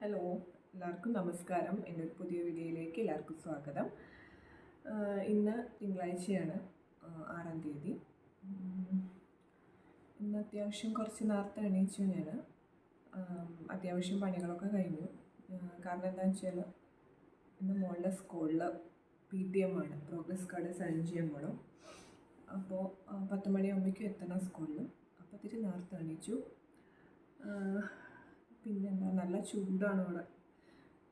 Hello, എല്ലാവർക്കും നമസ്കാരം. എൻ്റെ ഒരു പുതിയ വീഡിയോയിലേക്ക് എല്ലാവർക്കും സ്വാഗതം. ഇന്ന് തിങ്കളാഴ്ചയാണ്, 6-ാം തീയതി. ഇന്ന് അത്യാവശ്യം കുറച്ച് നേരത്തെ എണീച്ചു. ഞാൻ അത്യാവശ്യം പണികളൊക്കെ കഴിഞ്ഞു. കാരണം എന്താണെന്ന് വെച്ചാൽ ഇന്ന് മോളുടെ സ്കൂളിൽ PTM ആണ്, പ്രോഗ്രസ് കാർഡ് സൈൻ ചെയ്യാൻ പോകണം. അപ്പോൾ 10 മണിയാകുമ്പോഴേക്കും എത്തണം സ്കൂളിൽ. അപ്പോൾ ഇത്തിരി നേരത്തെ എണീച്ചു. പിന്നെ നല്ല ചൂടാണ് ഇവിടെ.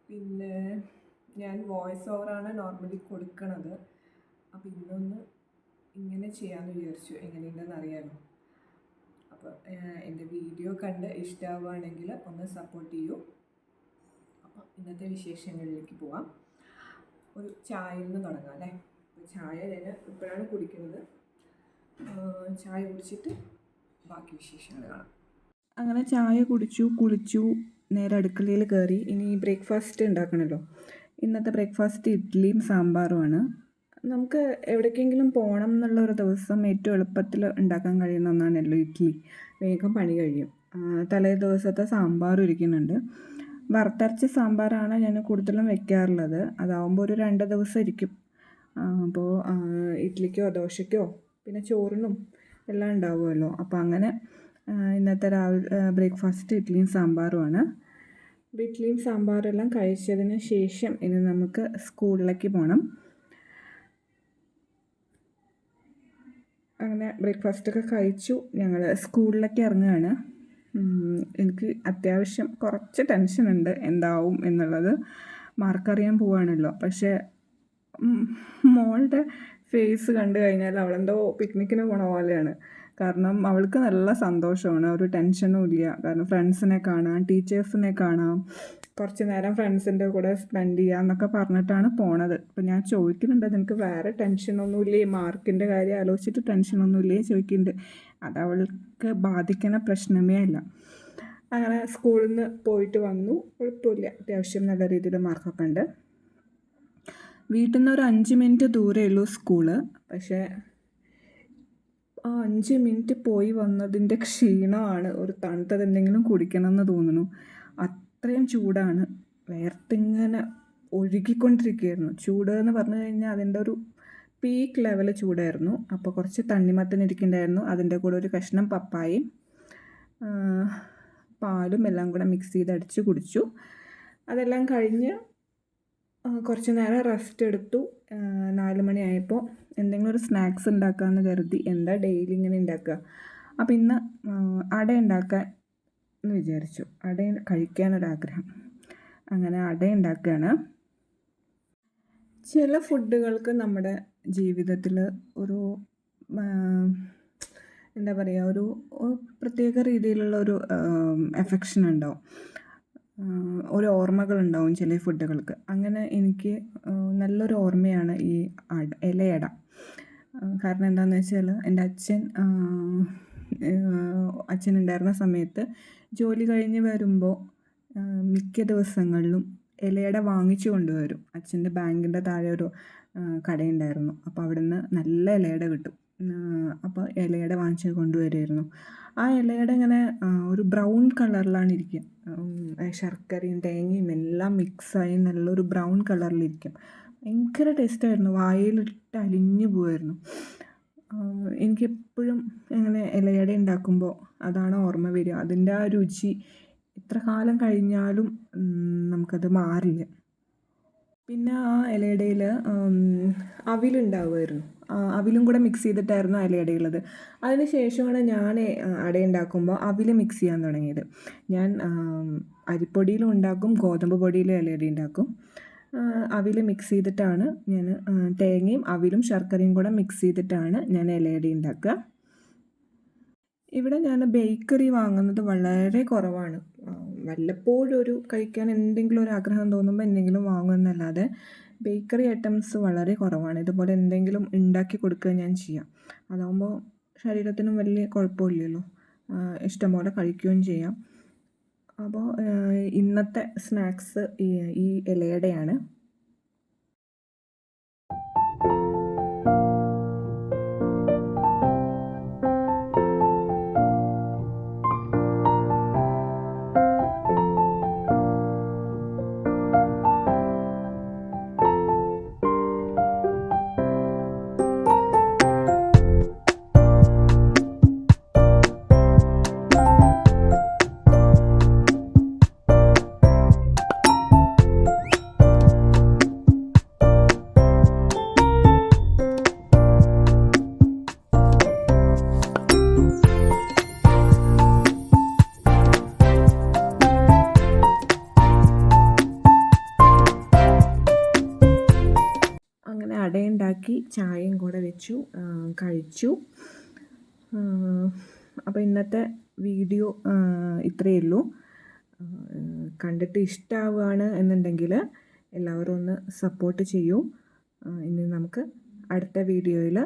പിന്നെ ഞാൻ വോയിസ് ഓവറാണ് നോർമലി കൊടുക്കണത്. അപ്പോൾ ഇന്നൊന്ന് ഇങ്ങനെ ചെയ്യാമെന്ന് വിചാരിച്ചു. എങ്ങനെയുണ്ടെന്ന് അറിയാമല്ലോ. അപ്പോൾ എൻ്റെ വീഡിയോ കണ്ട് ഇഷ്ടമാവുകയാണെങ്കിൽ ഒന്ന് സപ്പോർട്ട് ചെയ്യൂ. അപ്പോൾ ഇന്നത്തെ വിശേഷങ്ങളിലേക്ക് പോവാം. ഒരു ചായയിൽ നിന്ന് തുടങ്ങാം അല്ലേ. അപ്പോൾ ചായ ഞാൻ ഇപ്പോഴാണ് കുടിക്കുന്നത്. ചായ കുടിച്ചിട്ട് ബാക്കി വിശേഷങ്ങൾ കാണാം. അങ്ങനെ ചായ കുടിച്ചു, കുളിച്ചു, നേരെ അടുക്കളയിൽ കയറി. ഇനി ബ്രേക്ക്ഫാസ്റ്റ് ഉണ്ടാക്കണമല്ലോ. ഇന്നത്തെ ബ്രേക്ക്ഫാസ്റ്റ് ഇഡ്ഡലിയും സാമ്പാറുമാണ്. നമുക്ക് എവിടേക്കെങ്കിലും പോകണം എന്നുള്ളൊരു ദിവസം ഏറ്റവും എളുപ്പത്തിൽ ഉണ്ടാക്കാൻ കഴിയുന്ന ഒന്നാണല്ലോ ഇഡ്ഡലി. വേഗം പണി കഴിയും. തലേ ദിവസത്തെ സാമ്പാറും ഇരിക്കുന്നുണ്ട്. വറുത്തരച്ച സാമ്പാറാണ് ഞാൻ കൂടുതലും വെക്കാറുള്ളത്. അതാവുമ്പോൾ ഒരു 2 ദിവസം ഇരിക്കും. അപ്പോൾ ഇഡ്ഡലിക്കോ ദോശയ്ക്കോ പിന്നെ ചോറിനും എല്ലാം ഉണ്ടാവുമല്ലോ. അപ്പോൾ അങ്ങനെ ഇന്നത്തെ ബ്രേക്ക്ഫാസ്റ്റ് ഇഡ്ഡലിയും സാമ്പാറുമാണ്. ഇഡ്ഡലിയും സാമ്പാറും എല്ലാം കഴിച്ചതിന് ശേഷം ഇനി നമുക്ക് സ്കൂളിലേക്ക് പോകണം. അങ്ങനെ ബ്രേക്ക്ഫാസ്റ്റൊക്കെ കഴിച്ചു ഞങ്ങൾ സ്കൂളിലേക്ക് ഇറങ്ങുകയാണ്. എനിക്ക് അത്യാവശ്യം കുറച്ച് ടെൻഷനുണ്ട് എന്താവും എന്നുള്ളത്. മാർക്കറിയാൻ പോവുകയാണല്ലോ. പക്ഷേ മോളുടെ ഫേസ് കണ്ടു കഴിഞ്ഞാൽ അവളെന്തോ പിക്നിക്കിന് പോണ പോലെയാണ്. കാരണം അവൾക്ക് നല്ല സന്തോഷമാണ്, ഒരു ടെൻഷനും ഇല്ല. കാരണം ഫ്രണ്ട്സിനെ കാണാം, ടീച്ചേഴ്സിനെ കാണാം, കുറച്ച് നേരം ഫ്രണ്ട്സിൻ്റെ കൂടെ സ്പെൻഡ് ചെയ്യാം എന്നൊക്കെ പറഞ്ഞിട്ടാണ് പോണത്. അപ്പോൾ ഞാൻ ചോദിക്കുന്നുണ്ട്, നിനക്ക് വേറെ ടെൻഷനൊന്നുമില്ലേ, മാർക്കിൻ്റെ കാര്യം ആലോചിച്ചിട്ട് ടെൻഷനൊന്നുമില്ലേ ചോദിക്കുന്നുണ്ട്. അതവൾക്ക് ബാധിക്കുന്ന പ്രശ്നമേ അല്ല. അങ്ങനെ സ്കൂളിൽ നിന്ന് പോയിട്ട് വന്നു. കുഴപ്പമില്ല, അത്യാവശ്യം നല്ല രീതിയിൽ മാർക്കൊക്കെ ഉണ്ട്. വീട്ടിൽ നിന്ന് ഒരു 5 മിനിറ്റ് ദൂരമേ ഉള്ളൂ സ്കൂള്. പക്ഷേ 5 മിനിറ്റ് പോയി വന്നതിൻ്റെ ക്ഷീണമാണ്. ഒരു തണുത്തത് എന്തെങ്കിലും കുടിക്കണമെന്ന് തോന്നുന്നു. അത്രയും ചൂടാണ്. വേർത്തിങ്ങനെ ഒഴുകിക്കൊണ്ടിരിക്കുകയായിരുന്നു. ചൂട് എന്ന് പറഞ്ഞു കഴിഞ്ഞാൽ അതിൻ്റെ ഒരു പീക്ക് ലെവൽ ചൂടായിരുന്നു. അപ്പോൾ കുറച്ച് തണ്ണിമത്തനിരിക്കുന്നുണ്ടായിരുന്നു. അതിൻ്റെ കൂടെ ഒരു കഷ്ണം പപ്പായയും പാലും എല്ലാം കൂടെ മിക്സ് ചെയ്ത് അടിച്ച് കുടിച്ചു. അതെല്ലാം കഴിഞ്ഞ് കുറച്ച് നേരം റെസ്റ്റ് എടുത്തു. 4 മണിയായപ്പോൾ എന്തെങ്കിലും ഒരു സ്നാക്സ് ഉണ്ടാക്കാമെന്ന് കരുതി. എന്താ ഡെയിലി ഇങ്ങനെ ഉണ്ടാക്കുക. അപ്പോൾ ഇന്ന് അട ഉണ്ടാക്കാൻ എന്ന് വിചാരിച്ചു. അട കഴിക്കാനൊരാഗ്രഹം. അങ്ങനെ അട ഉണ്ടാക്കുകയാണ്. ചില ഫുഡുകൾക്ക് നമ്മുടെ ജീവിതത്തിൽ ഒരു എന്താ പറയുക, ഒരു പ്രത്യേക രീതിയിലുള്ള ഒരു എഫെക്ഷൻ ഉണ്ടാവും, ഒരു ഓർമ്മകളുണ്ടാവും ചില ഫുഡുകൾക്ക്. അങ്ങനെ എനിക്ക് നല്ലൊരു ഓർമ്മയാണ് ഈ ഇലയട. കാരണം എന്താണെന്ന് വെച്ചാൽ എൻ്റെ അച്ഛനുണ്ടായിരുന്ന സമയത്ത് ജോലി കഴിഞ്ഞ് വരുമ്പോൾ മിക്ക ദിവസങ്ങളിലും ഇലയട വാങ്ങിച്ചു കൊണ്ടുവരും. അച്ഛൻ്റെ ബാങ്കിൻ്റെ താഴെ ഒരു കടയുണ്ടായിരുന്നു. അപ്പോൾ അവിടെ നിന്ന് നല്ല ഇലയട കിട്ടും. അപ്പോൾ ഇലയട വാങ്ങിച്ച് കൊണ്ടുവരുമായിരുന്നു. ആ ഇലയട ഇങ്ങനെ ഒരു ബ്രൗൺ കളറിലാണ് ഇരിക്കുക. ശർക്കരയും തേങ്ങയും എല്ലാം മിക്സായി നല്ലൊരു ബ്രൗൺ കളറിലിരിക്കും. ഭയങ്കര ടേസ്റ്റായിരുന്നു. വായിലിട്ട് അലിഞ്ഞു പോകുമായിരുന്നു. എനിക്കെപ്പോഴും ഇങ്ങനെ ഇലയട ഉണ്ടാക്കുമ്പോൾ അതാണ് ഓർമ്മ വരിക. അതിൻ്റെ ആ രുചി എത്ര കാലം കഴിഞ്ഞാലും നമുക്കത് മാറില്ല. പിന്നെ ആ ഇലയടയിൽ അവിലുണ്ടാവുമായിരുന്നു. അവിലും കൂടെ മിക്സ് ചെയ്തിട്ടായിരുന്നു ഇലയടയുള്ളത്. അതിന് ശേഷമാണ് ഞാൻ അടയുണ്ടാക്കുമ്പോൾ അവിൽ മിക്സ് ചെയ്യാൻ തുടങ്ങിയത്. ഞാൻ അരിപ്പൊടിയിലും ഉണ്ടാക്കും, ഗോതമ്പ് പൊടിയിലും ഇലയട ഉണ്ടാക്കും. അവിൽ മിക്സ് ചെയ്തിട്ടാണ് ഞാൻ തേങ്ങയും അവിലും ശർക്കരയും കൂടെ മിക്സ് ചെയ്തിട്ടാണ് ഞാൻ ഇലയട ഉണ്ടാക്കുക. ഇവിടെ ഞാൻ ബേക്കറി വാങ്ങുന്നത് വളരെ കുറവാണ്. വല്ലപ്പോഴും ഒരു കഴിക്കാൻ എന്തെങ്കിലും ഒരു ആഗ്രഹം തോന്നുമ്പോൾ എന്തെങ്കിലും വാങ്ങുമെന്നല്ലാതെ ബേക്കറി ഐറ്റംസ് വളരെ കുറവാണ്. ഇതുപോലെ എന്തെങ്കിലും ഉണ്ടാക്കി കൊടുക്കുക ഞാൻ ചെയ്യാം. അതാകുമ്പോൾ ശരീരത്തിനും വലിയ കുഴപ്പമില്ലല്ലോ, ഇഷ്ടംപോലെ കഴിക്കുകയും ചെയ്യാം. അപ്പോൾ ഇന്നത്തെ സ്നാക്സ് ഈ ഇലയടയാണ്. ഉണ്ടാക്കി ചായയും കൂടെ വെച്ചു കഴിച്ചു. അപ്പോൾ ഇന്നത്തെ വീഡിയോ ഇത്രയേ ഉള്ളൂ. കണ്ടിട്ട് ഇഷ്ടമാവുകയാണ് എന്നുണ്ടെങ്കിൽ എല്ലാവരും ഒന്ന് സപ്പോർട്ട് ചെയ്യൂ. ഇനി നമുക്ക് അടുത്ത വീഡിയോയിൽ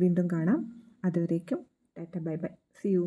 വീണ്ടും കാണാം. അതുവരേക്കും tata bye bye. See U.